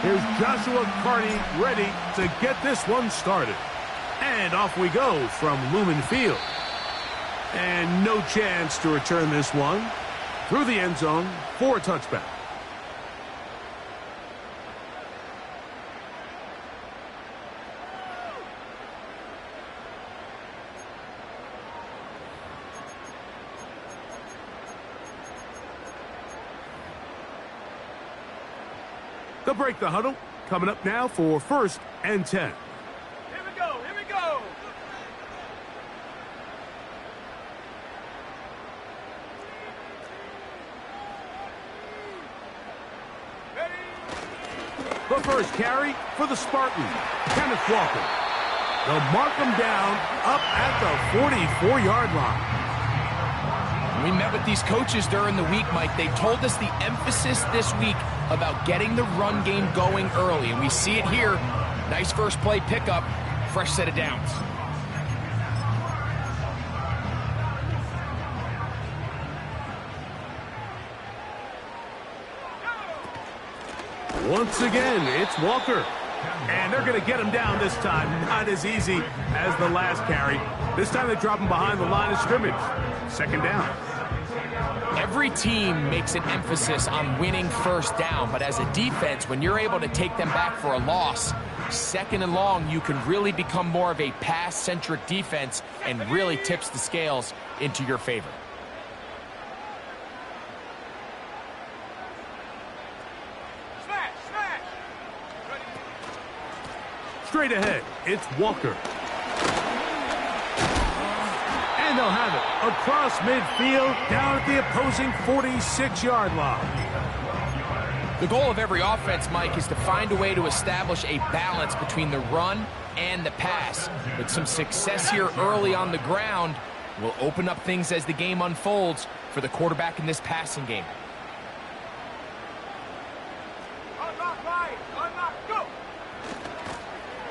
Here's Joshua Carney ready to get this one started. And off we go from Lumen Field. And no chance to return this one through the end zone for a touchback. They'll break the huddle. Coming up now for 1st and 10. Here we go, here we go. The first carry for the Spartans, Kenneth Walker. They'll mark him down up at the 44-yard line. We met with these coaches during the week, Mike. They told us the emphasis this week about getting the run game going early, and we see it here. Nice first play pickup, fresh set of downs. Once again, it's Walker. And they're going to get him down this time. Not as easy as the last carry. This time they drop him behind the line of scrimmage. 2nd down. Every team makes an emphasis on winning first down, but as a defense, when you're able to take them back for a loss, 2nd and long, you can really become more of a pass-centric defense and really tips the scales into your favor. Straight ahead, it's Walker. And they'll have it across midfield, down at the opposing 46-yard line. The goal of every offense, Mike, is to find a way to establish a balance between the run and the pass. With some success here early on the ground, will open up things as the game unfolds for the quarterback in this passing game.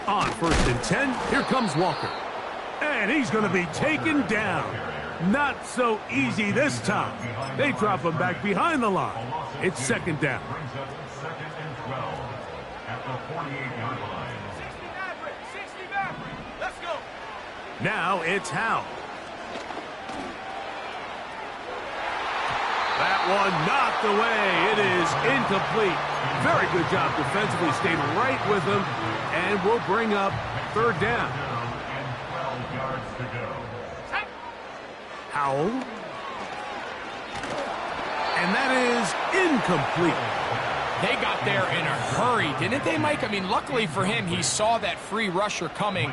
On 1st and 10, here comes Walker. And he's going to be taken down. Not so easy this time. They drop him back behind the line. It's 2nd down. Let's go. Now it's Howe. That one knocked away. It is incomplete. Very good job defensively. Stayed right with him. And we'll bring up 3rd down. Howell. And that is incomplete. They got there in a hurry, didn't they, Mike? I mean, luckily for him, he saw that free rusher coming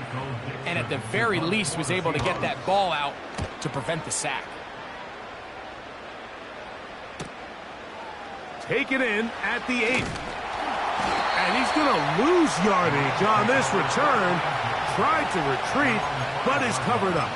and at the very least was able to get that ball out to prevent the sack. Taken in at the 8. And he's going to lose yardage on this return. Tried to retreat, but is covered up.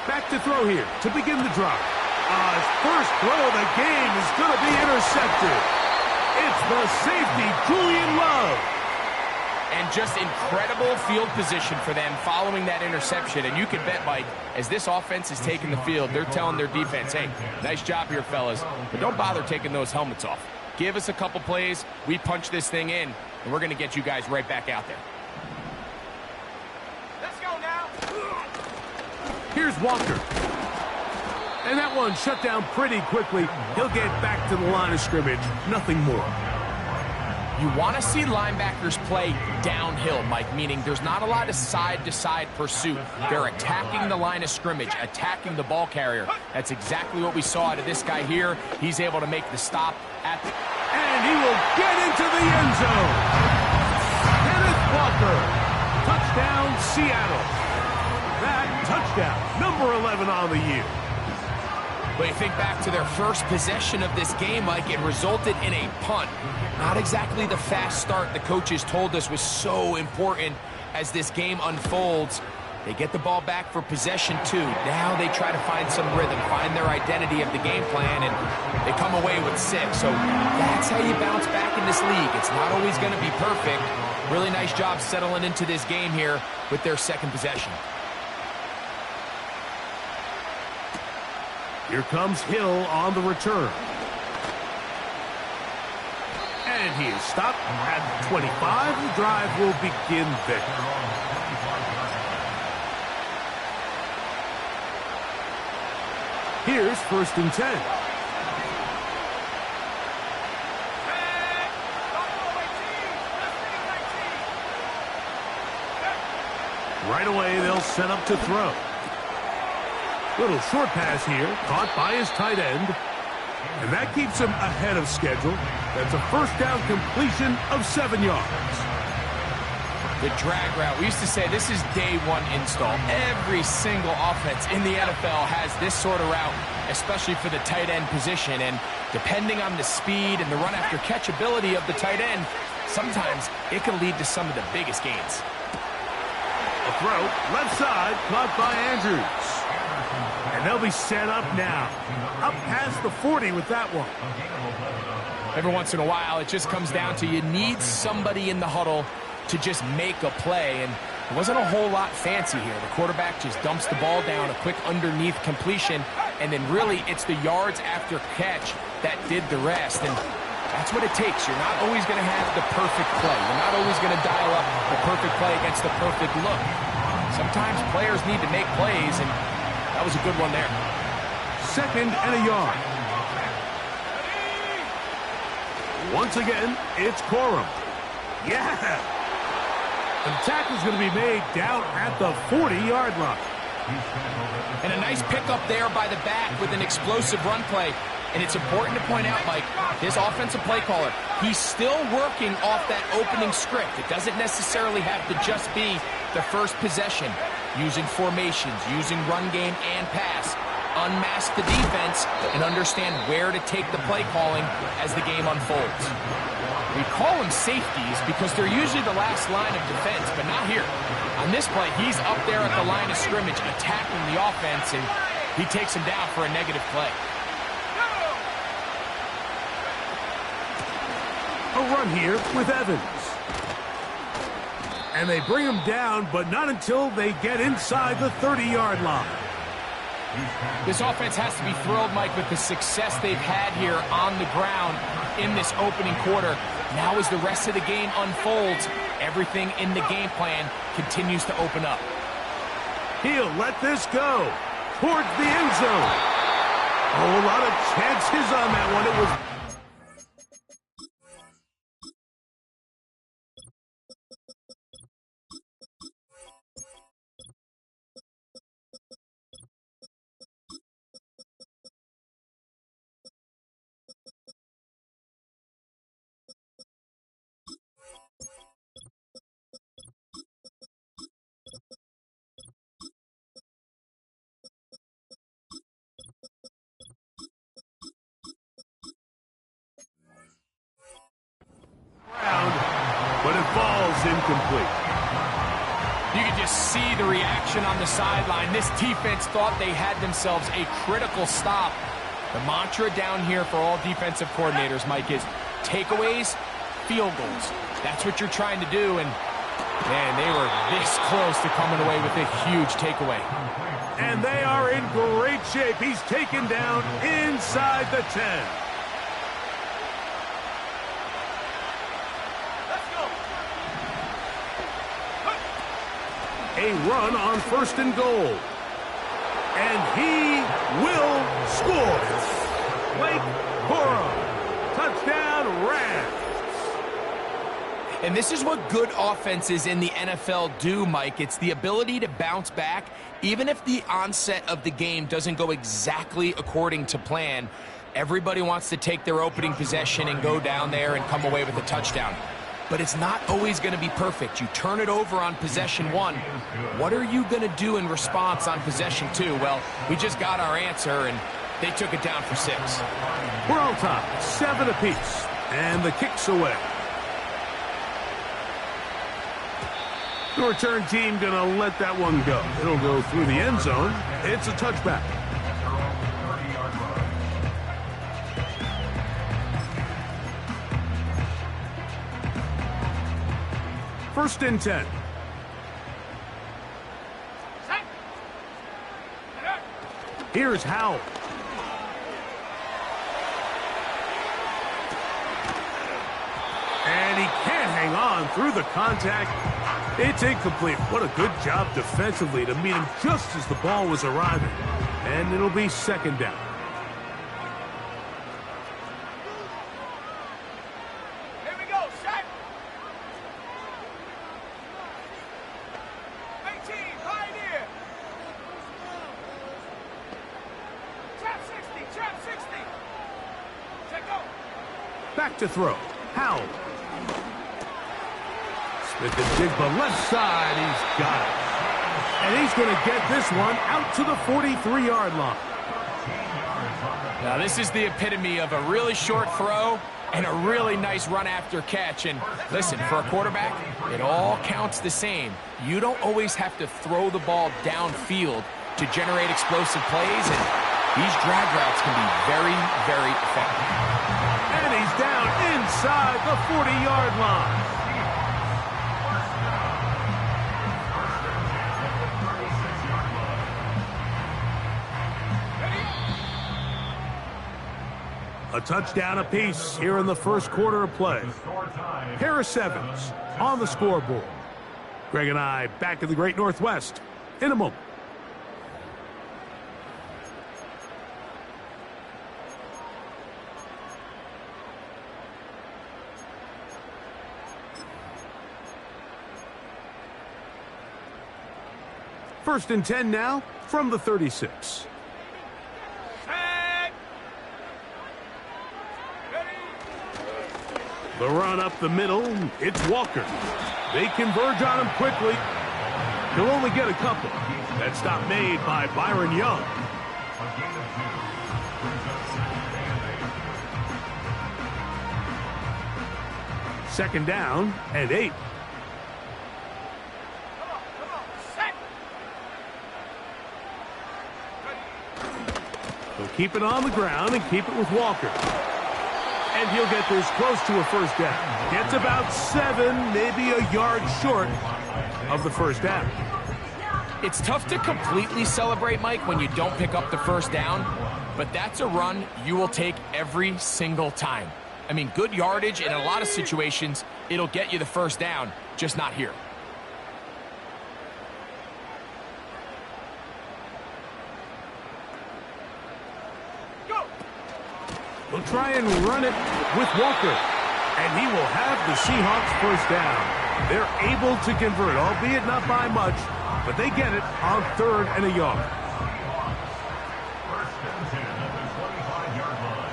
Back to throw here to begin the drive. His first throw of the game is going to be intercepted. It's the safety, Julian Love. And just incredible field position for them following that interception. And you can bet, Mike, as this offense is taking the field, they're telling their defense, hey, nice job here, fellas, but don't bother taking those helmets off. Give us a couple plays, we punch this thing in, and we're going to get you guys right back out there. Let's go now. Here's Walker. And that one shut down pretty quickly. He'll get back to the line of scrimmage. Nothing more. You want to see linebackers play downhill, Mike, meaning there's not a lot of side-to-side pursuit. They're attacking the line of scrimmage, attacking the ball carrier. That's exactly what we saw out of this guy here. He's able to make the stop at the... And he will get into the end zone. Kenneth Walker. Touchdown, Seattle. That touchdown, number 11 on the year. But you think back to their first possession of this game, Mike, it resulted in a punt. Not exactly the fast start the coaches told us was so important as this game unfolds. They get the ball back for possession 2. Now they try to find some rhythm, find their identity of the game plan, and they come away with 6. So that's how you bounce back in this league. It's not always going to be perfect, Really nice job settling into this game here with their second possession. Here comes Hill on the return. And he is stopped at 25. The drive will begin there. Here's 1st and 10. Right away, they'll set up to throw. Little short pass here, caught by his tight end. And that keeps him ahead of schedule. That's a 1st down completion of 7 yards. The drag route. We used to say this is day one install. Every single offense in the NFL has this sort of route, especially for the tight end position. And depending on the speed and the run after catch ability of the tight end, sometimes it can lead to some of the biggest gains. A throw, left side, caught by Andrews. And they'll be set up now. Up past the 40 with that one. Every once in a while, it just comes down to you need somebody in the huddle to just make a play. And it wasn't a whole lot fancy here. The quarterback just dumps the ball down, a quick underneath completion, and then really it's the yards after catch that did the rest. And that's what it takes. You're not always going to have the perfect play. You're not always going to dial up the perfect play against the perfect look. Sometimes players need to make plays, and that was a good one there. 2nd and a yard. Once again, it's Corum. Yeah! The tackle's going to be made down at the 40-yard line. And a nice pickup there by the back with an explosive run play. And it's important to point out, Mike, his offensive play caller, he's still working off that opening script. It doesn't necessarily have to just be the first possession. Using formations, using run game and pass. Unmask the defense and understand where to take the play calling as the game unfolds. We call them safeties because they're usually the last line of defense, but not here. On this play, he's up there at the line of scrimmage attacking the offense, and he takes him down for a negative play. A run here with Evans. And they bring him down, but not until they get inside the 30-yard line. This offense has to be thrilled, Mike, with the success they've had here on the ground in this opening quarter. Now as the rest of the game unfolds, everything in the game plan continues to open up. He'll let this go towards the end zone. Oh, a lot of chances on that one. It was... but it falls incomplete. You can just see the reaction on the sideline. This defense thought they had themselves a critical stop. The mantra down here for all defensive coordinators, Mike, is takeaways, field goals. That's what you're trying to do, and man, they were this close to coming away with a huge takeaway. And they are in great shape. He's taken down inside the 10. A run on 1st and goal. And he will score. Blake Corum. Touchdown, Rams. And this is what good offenses in the NFL do, Mike. It's the ability to bounce back, even if the onset of the game doesn't go exactly according to plan. Everybody wants to take their opening possession and go down there and come away with a touchdown. But it's not always going to be perfect. You turn it over on possession 1. What are you going to do in response on possession 2? Well, we just got our answer, and they took it down for 6. We're on top, 7 apiece, and the kick's away. The return team going to let that one go. It'll go through the end zone. It's a touchback. First and 10. Here's Howell. And he can't hang on through the contact. It's incomplete. What a good job defensively to meet him just as the ball was arriving. And it'll be second down. Here we go, set. 18, Pioneer. Trap 60, trap 60. Check go. Back to throw. Howell. Smith and Jigba left side. He's got it. And he's going to get this one out to the 43-yard line. Now, this is the epitome of a really short throw and a really nice run after catch. And listen, for a quarterback, it all counts the same. You don't always have to throw the ball downfield to generate explosive plays, and these drag routes can be very, very effective. And he's down inside the 40-yard line. A touchdown apiece here in the first quarter of play. Harris Evans on the scoreboard. Greg and I back in the Great Northwest in a moment. First and 10 now from the 36. The run up the middle, it's Walker. They converge on him quickly. He'll only get a couple. That stop made by Byron Young. Second down and 8. He'll keep it on the ground and keep it with Walker. And he'll get this close to a first down. Gets about 7, maybe a yard short of the first down. It's tough to completely celebrate, Mike, when you don't pick up the first down, but that's a run you will take every single time. I mean, good yardage, in a lot of situations, it'll get you the first down, just not here. He'll try and run it with Walker. And he will have the Seahawks first down. They're able to convert, albeit not by much, but they get it on 3rd and a yard. First and 10 at the 25-yard line.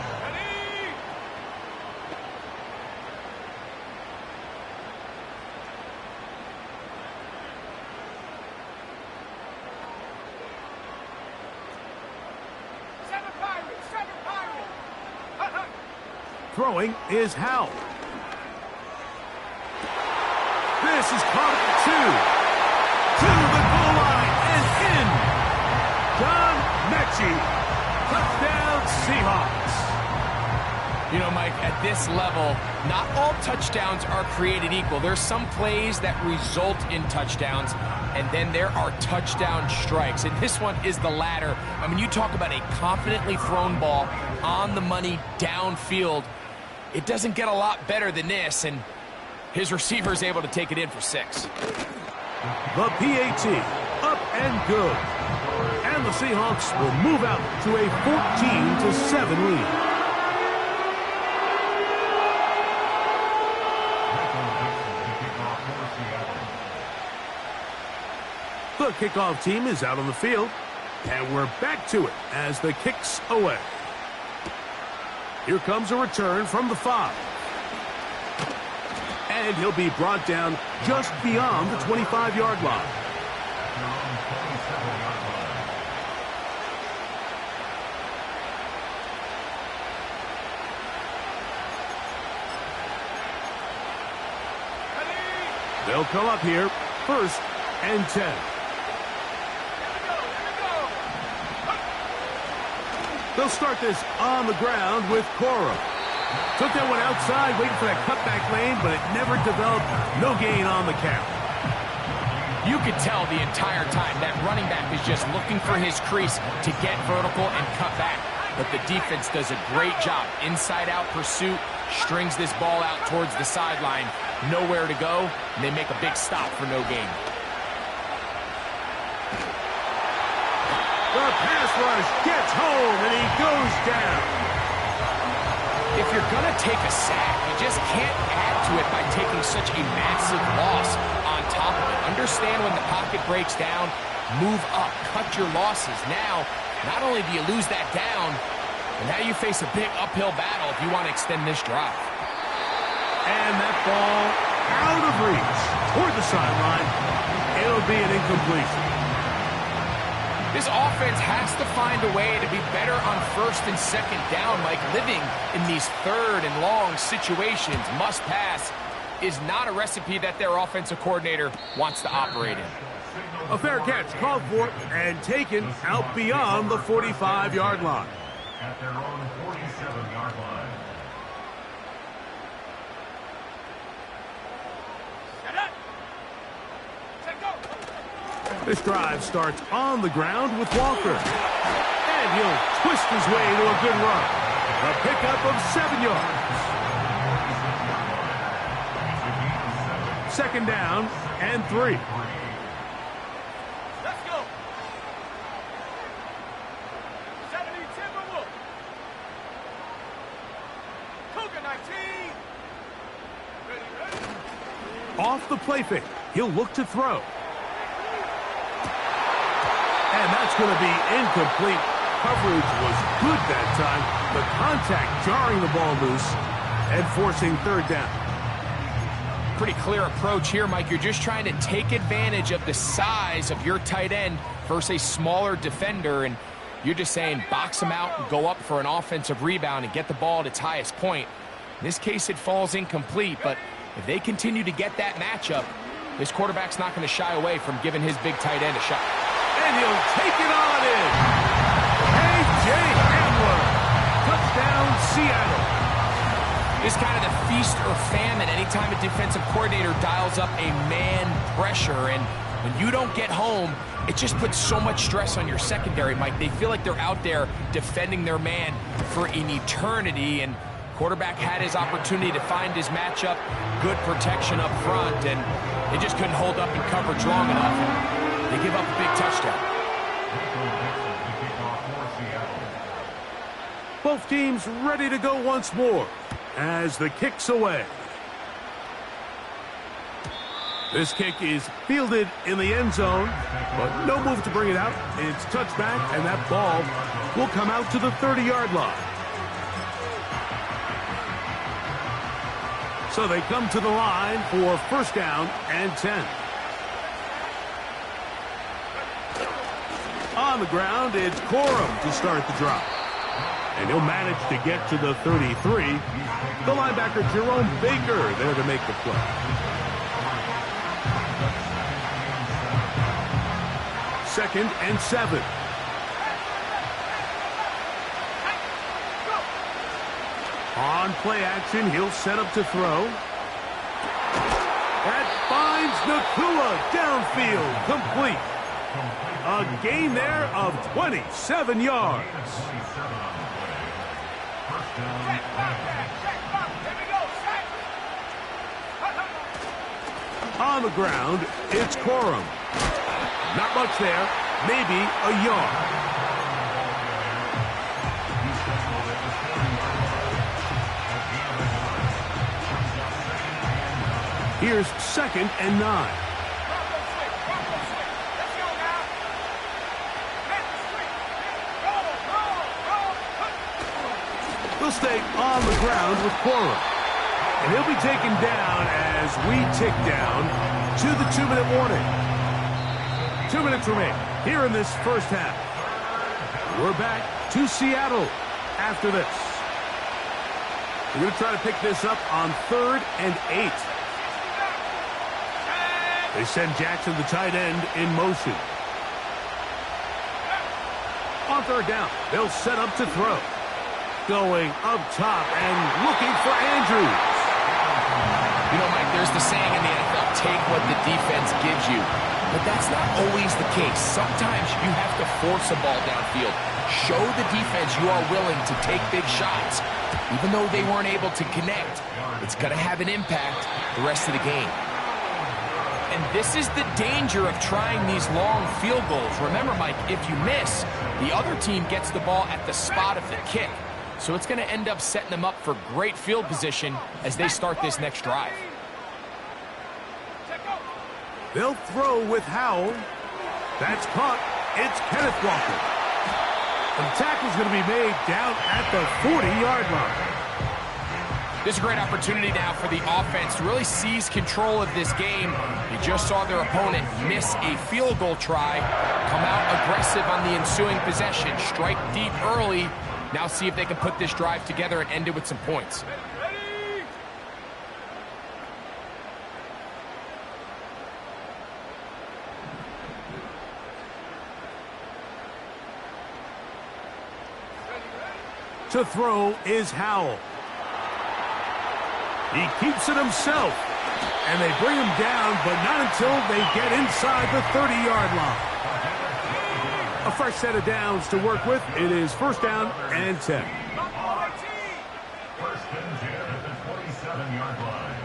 Throwing is Howell. This is caught at 2. To the goal line and in. John Mechie. Touchdown Seahawks. You know, Mike, at this level, not all touchdowns are created equal. There's some plays that result in touchdowns, and then there are touchdown strikes. And this one is the latter. I mean, you talk about a confidently thrown ball on the money downfield. It doesn't get a lot better than this, and his receiver is able to take it in for 6. The PAT, up and good. And the Seahawks will move out to a 14-7 lead. The kickoff team is out on the field, and we're back to it as the kick's away. Here comes a return from the 5. And he'll be brought down just beyond the 25-yard line. They'll come up here, 1st and 10. They'll start this on the ground with Cora. Took that one outside, waiting for that cutback lane, but it never developed. No gain on the count. You could tell the entire time that running back is just looking for his crease to get vertical and cut back. But the defense does a great job. Inside-out pursuit, strings this ball out towards the sideline. Nowhere to go, and they make a big stop for no gain. The pass rush gets home, and he goes down. If you're going to take a sack, you just can't add to it by taking such a massive loss on top of it. Understand when the pocket breaks down, move up, cut your losses. Now, not only do you lose that down, but now you face a big uphill battle if you want to extend this drive. And that ball out of reach toward the sideline. It'll be an incompletion. This offense has to find a way to be better on first and second down. Like living in these third and long situations, must pass, is not a recipe that their offensive coordinator wants to operate in. A fair catch called for and taken out beyond the 45-yard line. At their own 47-yard line. This drive starts on the ground with Walker. And he'll twist his way to a good run. A pickup of 7 yards. Second down and 3. Let's go. 70 Timberwolves. Cougar 19. Ready. Off the play fake. He'll look to throw. And that's going to be incomplete. Coverage was good that time. The contact jarring the ball loose and forcing third down. Pretty clear approach here, Mike. You're just trying to take advantage of the size of your tight end versus a smaller defender, and you're just saying box him out and go up for an offensive rebound and get the ball at its highest point. In this case, it falls incomplete, but if they continue to get that matchup, this quarterback's not going to shy away from giving his big tight end a shot. And he'll take it on in. A.J. Hamler. Touchdown, Seattle. It's kind of the feast or famine anytime a defensive coordinator dials up a man pressure. And when you don't get home, it just puts so much stress on your secondary, Mike. They feel like they're out there defending their man for an eternity. And quarterback had his opportunity to find his matchup, good protection up front, and they just couldn't hold up in coverage long enough. They give up a big touchdown. Both teams ready to go once more as the kick's away. This kick is fielded in the end zone, but no move to bring it out. It's touched back, and that ball will come out to the 30-yard line. So they come to the line for first down and 10. On the ground, it's Corum to start the drive. And he'll manage to get to the 33. The linebacker, Jerome Baker, there to make the play. Second and 7. On play action, he'll set up to throw. That finds Nakua downfield, complete. A gain there of 27 yards. On the ground, it's Corum. Not much there, maybe a yard. Here's second and 9. They'll stay on the ground with Corum. And he'll be taken down as we tick down to the 2-minute warning. 2 minutes remain here in this first half. We're back to Seattle after this. We're going to try to pick this up on 3rd and 8. They send Jackson, the tight end, in motion. On 3rd down, they'll set up to throw. Going up top and looking for Andrews. You know, Mike, there's the saying in the NFL, take what the defense gives you. But that's not always the case. Sometimes you have to force a ball downfield. Show the defense you are willing to take big shots. Even though they weren't able to connect, it's going to have an impact the rest of the game. And this is the danger of trying these long field goals. Remember, Mike, if you miss, the other team gets the ball at the spot of the kick. So it's going to end up setting them up for great field position as they start this next drive. They'll throw with Howell. That's caught. It's Kenneth Walker. The tackle's going to be made down at the 40-yard line. This is a great opportunity now for the offense to really seize control of this game. You just saw their opponent miss a field goal try, come out aggressive on the ensuing possession, strike deep early. Now see if they can put this drive together and end it with some points. To throw is Howell. He keeps it himself. And they bring him down, but not until they get inside the 30-yard line. A fresh set of downs to work with. It is first down and 10. First and 10 at the 27-yard line.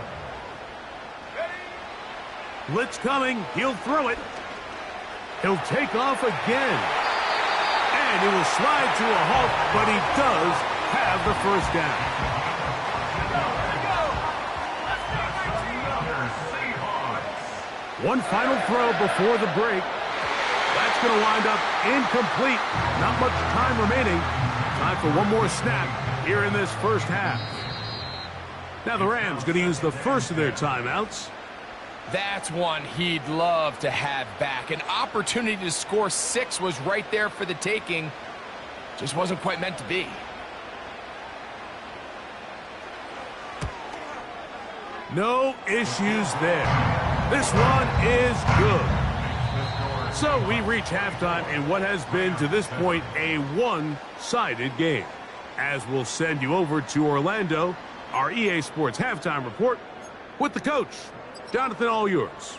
Blitz coming. He'll throw it. He'll take off again. And he will slide to a halt, but he does have the first down. One final throw before the break. That's going to wind up incomplete. Not much time remaining. Time for one more snap here in this first half. Now the Rams going to use the first of their timeouts. That's one he'd love to have back. An opportunity to score 6 was right there for the taking. Just wasn't quite meant to be. No issues there. This one is good. So we reach halftime in what has been to this point a one-sided game. As we'll send you over to Orlando, our EA Sports halftime report with the coach. Jonathan, all yours.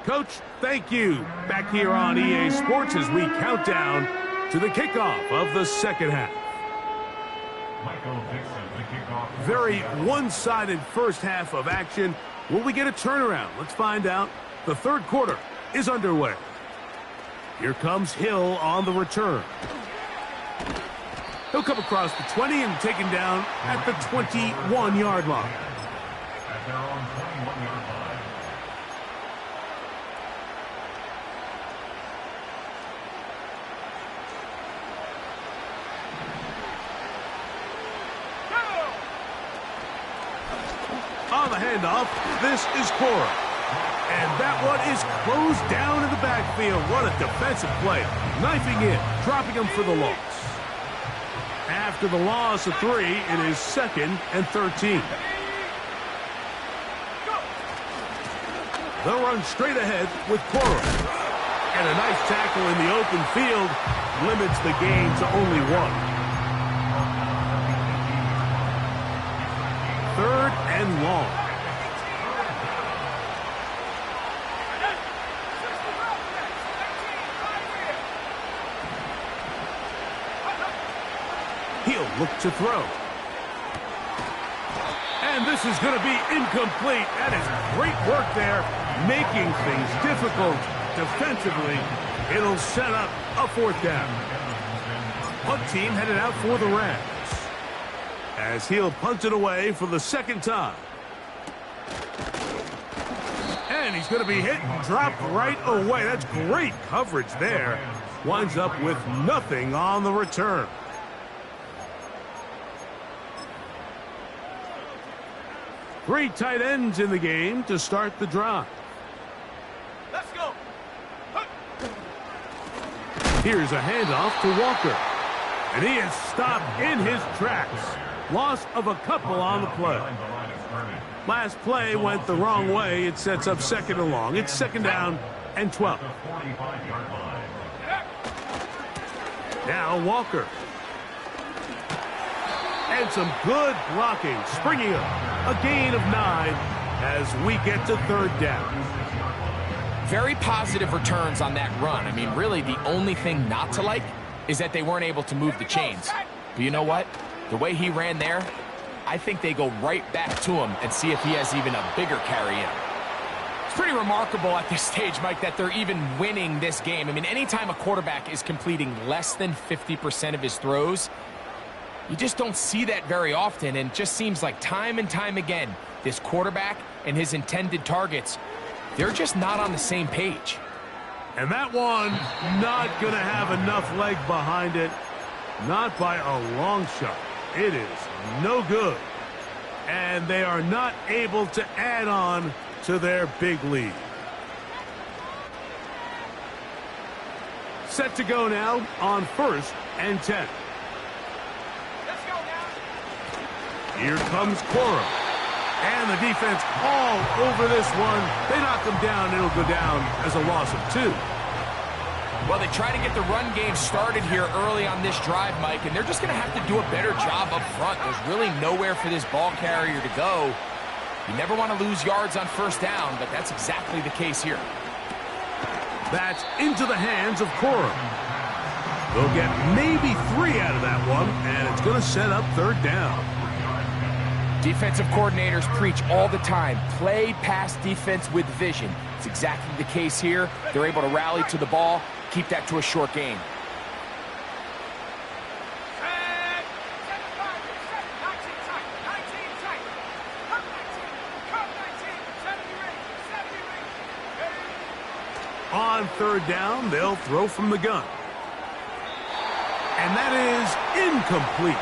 Coach, thank you. Back here on EA Sports as we count down to the kickoff of the second half. Very one-sided first half of action. Will we get a turnaround? Let's find out. The third quarter is underway. Here comes Hill on the return. He'll come across the 20 and taken down at the 21-yard line. At their own 21-yard line. On the handoff, this is Cora. And that one is closed down in the backfield. What a defensive play. Knifing in, dropping him for the loss. After the loss of 3, it is 2nd and 13. They'll run straight ahead with Cora. And a nice tackle in the open field limits the gain to only 1. 3rd and long. He'll look to throw. And this is going to be incomplete. That is great work there, making things difficult defensively. It'll set up a 4th down. Punt team headed out for the Rams. As he'll punt it away for the 2nd time. And he's going to be hit and dropped right away. That's great coverage there. Winds up with nothing on the return. Three tight ends in the game to start the drive. Let's go. Here's a handoff to Walker. And he is stopped in his tracks. Loss of a couple on the play. Last play went the wrong way. It sets up 2nd and long. It's 2nd down and 12. Now Walker. And some good blocking. Springing up. A gain of 9 as we get to 3rd down. Very positive returns on that run. I mean, really, the only thing not to like is that they weren't able to move the chains. But you know what? The way he ran there, I think they go right back to him and see if he has even a bigger carry in. It's pretty remarkable at this stage, Mike, that they're even winning this game. I mean, anytime a quarterback is completing less than 50% of his throws, you just don't see that very often, and it just seems like time and time again, this quarterback and his intended targets, they're just not on the same page. And that one, not going to have enough leg behind it. Not by a long shot. It is no good. And they are not able to add on to their big lead. Set to go now on 1st and 10. Let's go now. Here comes Cora. And the defense all over this one. They knock him down. It'll go down as a loss of 2. Well, they try to get the run game started here early on this drive, Mike, and they're just going to have to do a better job up front. There's really nowhere for this ball carrier to go. You never want to lose yards on 1st down, but that's exactly the case here. That's into the hands of Cora. They'll get maybe 3 out of that one, and it's going to set up 3rd down. Defensive coordinators preach all the time, play pass defense with vision. It's exactly the case here. They're able to rally to the ball, keep that to a short gain. On 3rd down, they'll throw from the gun. And that is incomplete.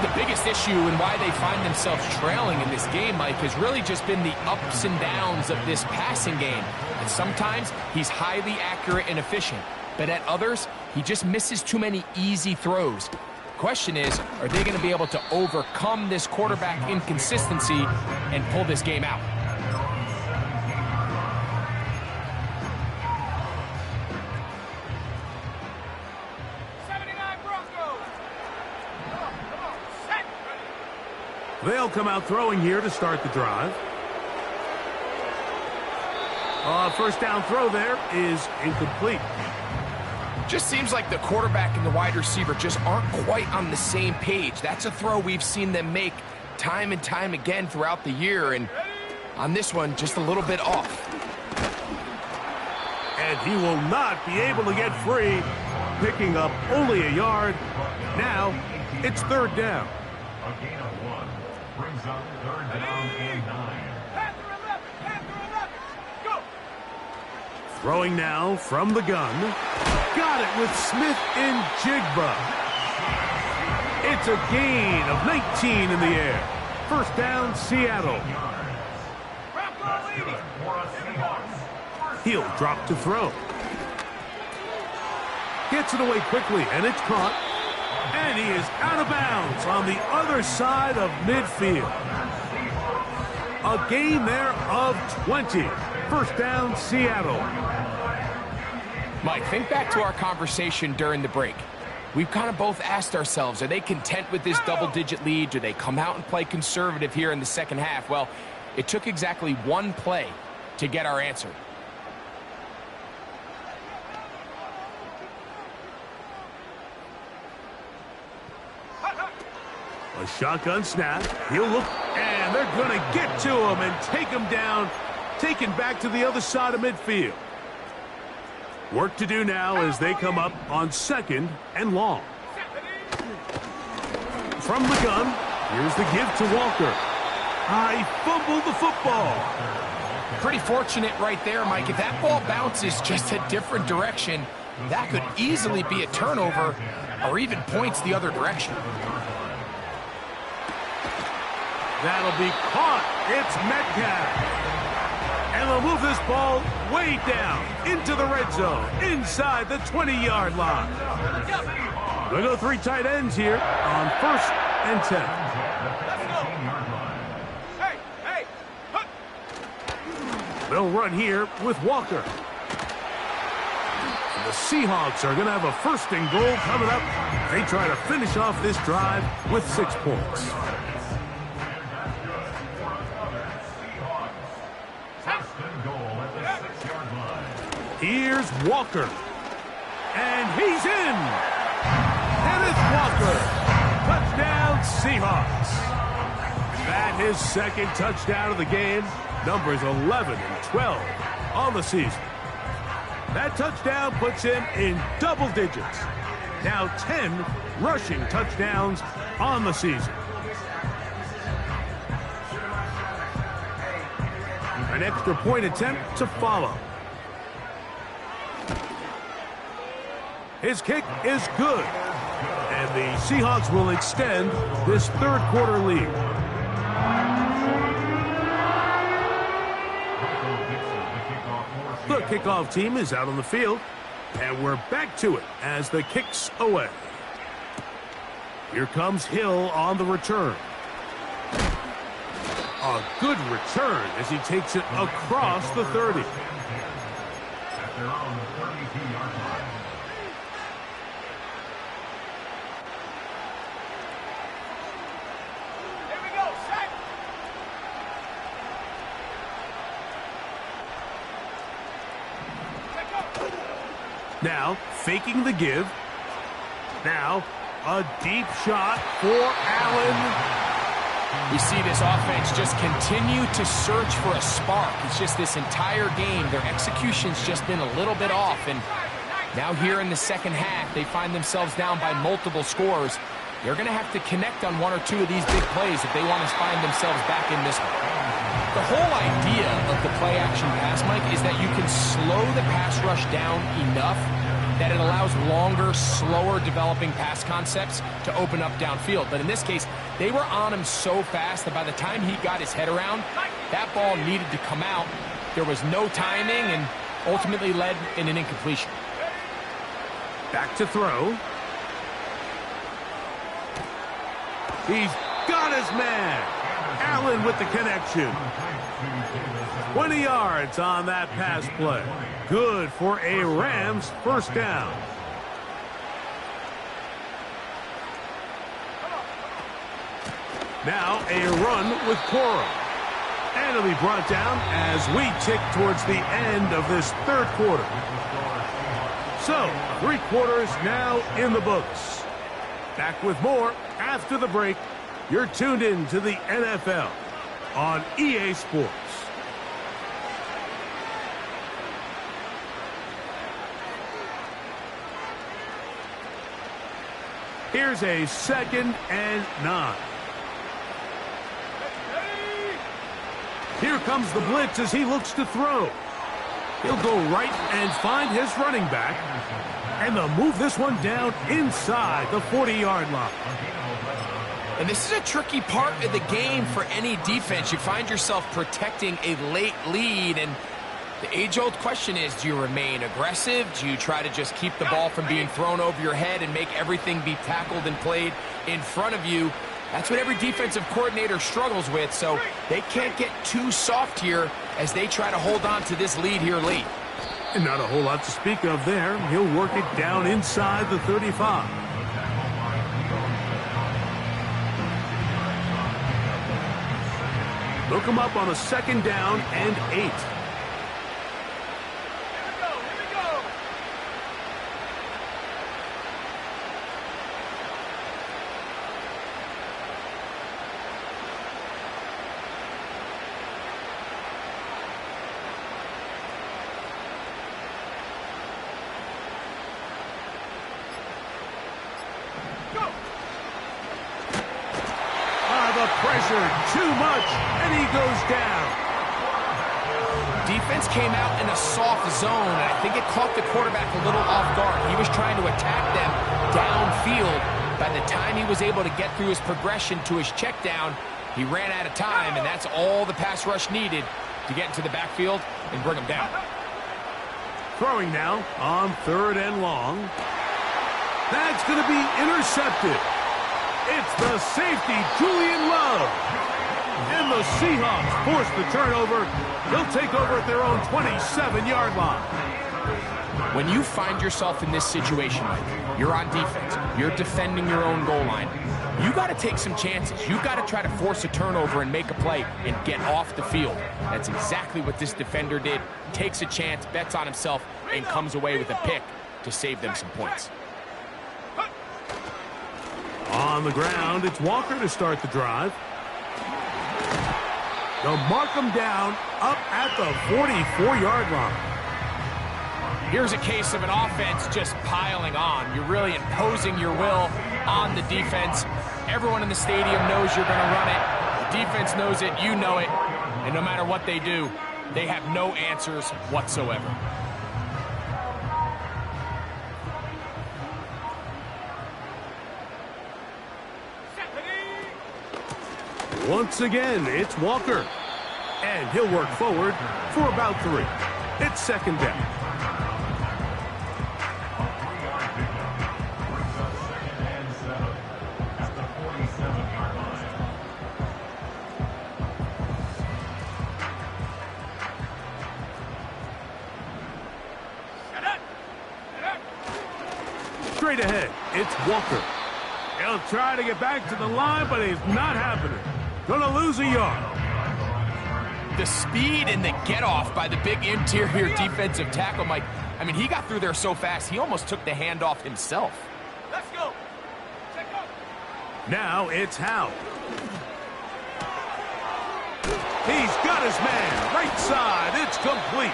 The biggest issue and why they find themselves trailing in this game, Mike, has really just been the ups and downs of this passing game. And sometimes he's highly accurate and efficient, but at others, he just misses too many easy throws. Question is, are they going to be able to overcome this quarterback inconsistency and pull this game out? They'll come out throwing here to start the drive. 1st down throw there is incomplete. Just seems like the quarterback and the wide receiver just aren't quite on the same page. That's a throw we've seen them make time and time again throughout the year, and on this one, just a little bit off. And he will not be able to get free, picking up only a yard. Now, it's 3rd down. A gain of 1 brings up 3rd down and 9. Panther 11, go! Throwing now from the gun. Got it with Smith and Jigba. It's a gain of 19 in the air. 1st down, Seattle. He'll drop to throw. Gets it away quickly, and it's caught. And he is out of bounds on the other side of midfield. A gain there of 20. 1st down, Seattle. Mike, think back to our conversation during the break. We've kind of both asked ourselves, are they content with this double-digit lead? Do they come out and play conservative here in the 2nd half? Well, it took exactly 1 play to get our answer. A shotgun snap. He'll look, and they're going to get to him and take him down, taken back to the other side of midfield. Work to do now as they come up on 2nd and long. From the gun, here's the give to Walker. He fumbled the football. Pretty fortunate right there, Mike. If that ball bounces just a different direction, that could easily be a turnover or even points the other direction. That'll be caught. It's Metcalf. And they'll move this ball way down into the red zone, inside the 20-yard line. They'll go 3 tight ends here on 1st and 10. Let's go. Hey, They'll run here with Walker. And the Seahawks are going to have a 1st and goal coming up. They try to finish off this drive with 6 points. Here's Walker. And he's in. Kenneth Walker. Touchdown, Seahawks. That his 2nd touchdown of the game. Numbers 11 and 12 on the season. That touchdown puts him in double digits. Now 10 rushing touchdowns on the season. An extra point attempt to follow. His kick is good. And the Seahawks will extend this 3rd quarter lead. The kickoff team is out on the field. And we're back to it as the kick's away. Here comes Hill on the return. A good return as he takes it across the 30. At their own 32-yard line. Here we go, set. Take up. Now, faking the give. Now, a deep shot for Allen. We see this offense just continue to search for a spark. It's just this entire game, their execution's just been a little bit off. And now here in the 2nd half, they find themselves down by multiple scores. They're going to have to connect on 1 or 2 of these big plays if they want to find themselves back in this one. The whole idea of the play-action pass, Mike, is that you can slow the pass rush down enough that it allows longer, slower developing pass concepts to open up downfield. But in this case, they were on him so fast that by the time he got his head around, that ball needed to come out. There was no timing and ultimately led in an incompletion. Back to throw. He's got his man. Allen with the connection. 20 yards on that pass play. Good for a Rams 1st down. Now a run with Cora. And it'll be brought down as we tick towards the end of this 3rd quarter. So, 3 quarters now in the books. Back with more after the break. You're tuned in to the NFL on EA Sports. Here's a 2nd and 9. Here comes the blitz as he looks to throw. He'll go right and find his running back. And they'll move this one down inside the 40-yard line. And this is a tricky part of the game for any defense. You find yourself protecting a late lead, and the age-old question is, do you remain aggressive? Do you try to just keep the ball from being thrown over your head and make everything be tackled and played in front of you? That's what every defensive coordinator struggles with, so they can't get too soft here as they try to hold on to this lead here late. And not a whole lot to speak of there. He'll work it down inside the 35. Look him up on a 2nd down and 8. Pressure too much, and he goes down. Defense came out in a soft zone, and I think it caught the quarterback a little off guard. He was trying to attack them downfield. By the time he was able to get through his progression to his check down, he ran out of time, and that's all the pass rush needed to get into the backfield and bring him down. Throwing now on 3rd and long. That's going to be intercepted. It's the safety, Julian Love. And the Seahawks force the turnover. They'll take over at their own 27-yard line. When you find yourself in this situation, Mike, you're on defense, you're defending your own goal line, you got to take some chances. You got to try to force a turnover and make a play and get off the field. That's exactly what this defender did. Takes a chance, bets on himself, and comes away with a pick to save them some points. On the ground, it's Walker to start the drive. They'll mark him down up at the 44-yard line. Here's a case of an offense just piling on. You're really imposing your will on the defense. Everyone in the stadium knows you're going to run it. The defense knows it, you know it. And no matter what they do, they have no answers whatsoever. Once again, it's Walker. And he'll work forward for about 3. It's second down. Straight ahead, it's Walker. He'll try to get back to the line, but it's not happening. Gonna lose a yard. The speed and the get-off by the big interior defensive tackle, Mike. I mean, he got through there so fast, he almost took the handoff himself. Let's go. Check up. Now it's Howe. He's got his man. Right side. It's complete.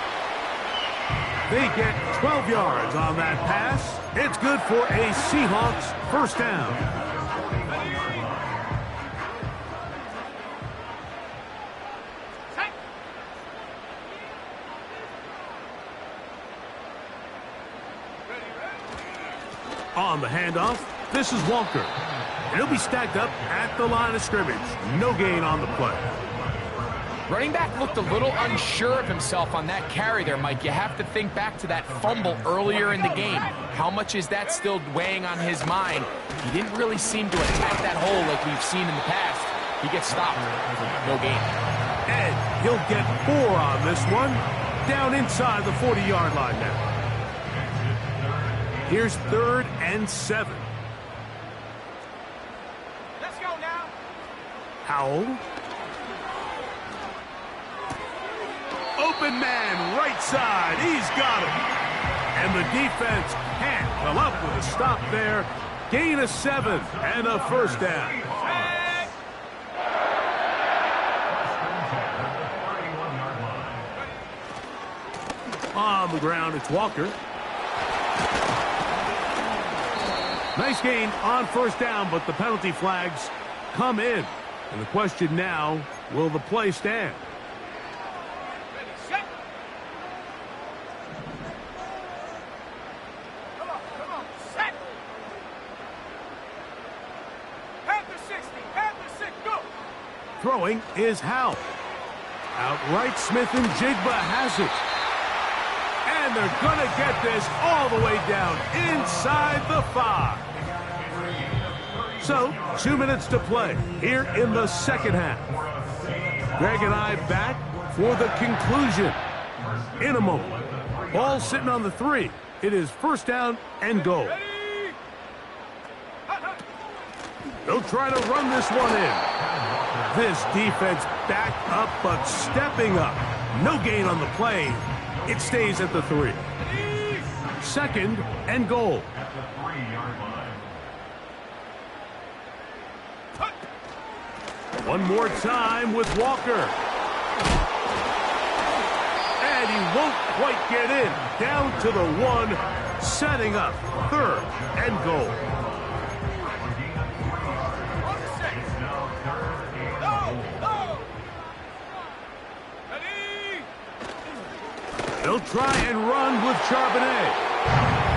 They get 12 yards on that pass. It's good for a Seahawks first down. On the handoff, this is Walker. And he'll be stacked up at the line of scrimmage. No gain on the play. Running back looked a little unsure of himself on that carry there, Mike. You have to think back to that fumble earlier in the game. How much is that still weighing on his mind? He didn't really seem to attack that hole like we've seen in the past. He gets stopped. No gain. And he'll get 4 on this one. Down inside the 40-yard line now. Here's 3rd and 7. Let's go now. Howell. Open man, right side. He's got him. And the defense can't come up with a stop there. Gain of 7 and a first down. On the ground, it's Walker. Nice gain on first down, but the penalty flags come in. And the question now, will the play stand? Ready, set. Come on, set. Panther 60, Panther 6, go. Throwing is Howe. Outright, Smith and Jigba has it. And they're going to get this all the way down inside the 5. So, 2 minutes to play here in the second half. Greg and I back for the conclusion in a moment. Ball sitting on the 3. It is first down and goal. Ready. They'll try to run this one in. This defense back up but stepping up. No gain on the play. It stays at the 3. Second and goal. One more time with Walker. And he won't quite get in. Down to the 1, setting up 3rd and goal. They'll try and run with Charbonnet.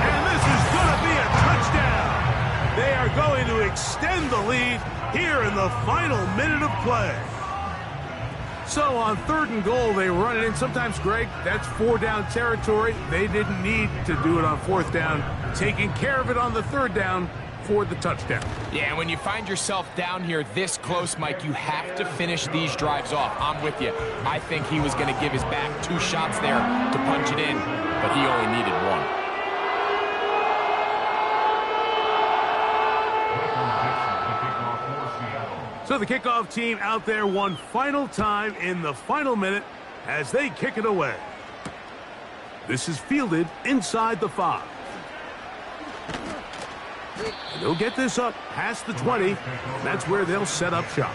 And this is going to be a touchdown. They are going to extend the lead here in the final minute of play. So on 3rd and goal, they run it in. Sometimes, Greg, that's 4-down territory. They didn't need to do it on 4th down. Taking care of it on the 3rd down, for the touchdown. Yeah, and when you find yourself down here this close, Mike, you have to finish these drives off. I'm with you. I think he was going to give his back 2 shots there to punch it in, but he only needed 1. So the kickoff team out there one final time in the final minute as they kick it away. This is fielded inside the 5. And they'll get this up past the 20. That's where they'll set up shop.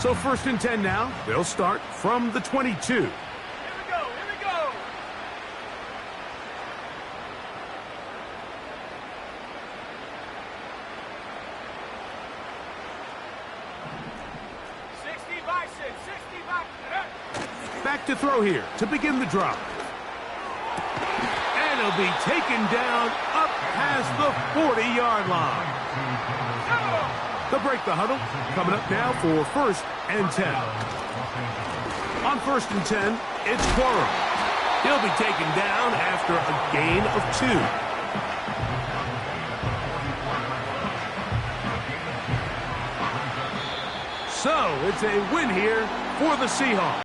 So 1st and 10 now. They'll start from the 22. Here we go. Here we go. Back to throw here to begin the drive. And he'll be taken down up past the 40-yard line. They'll break the huddle. Coming up now for 1st and 10. On 1st and 10, it's Quorum. He'll be taken down after a gain of 2. So it's a win here for the Seahawks.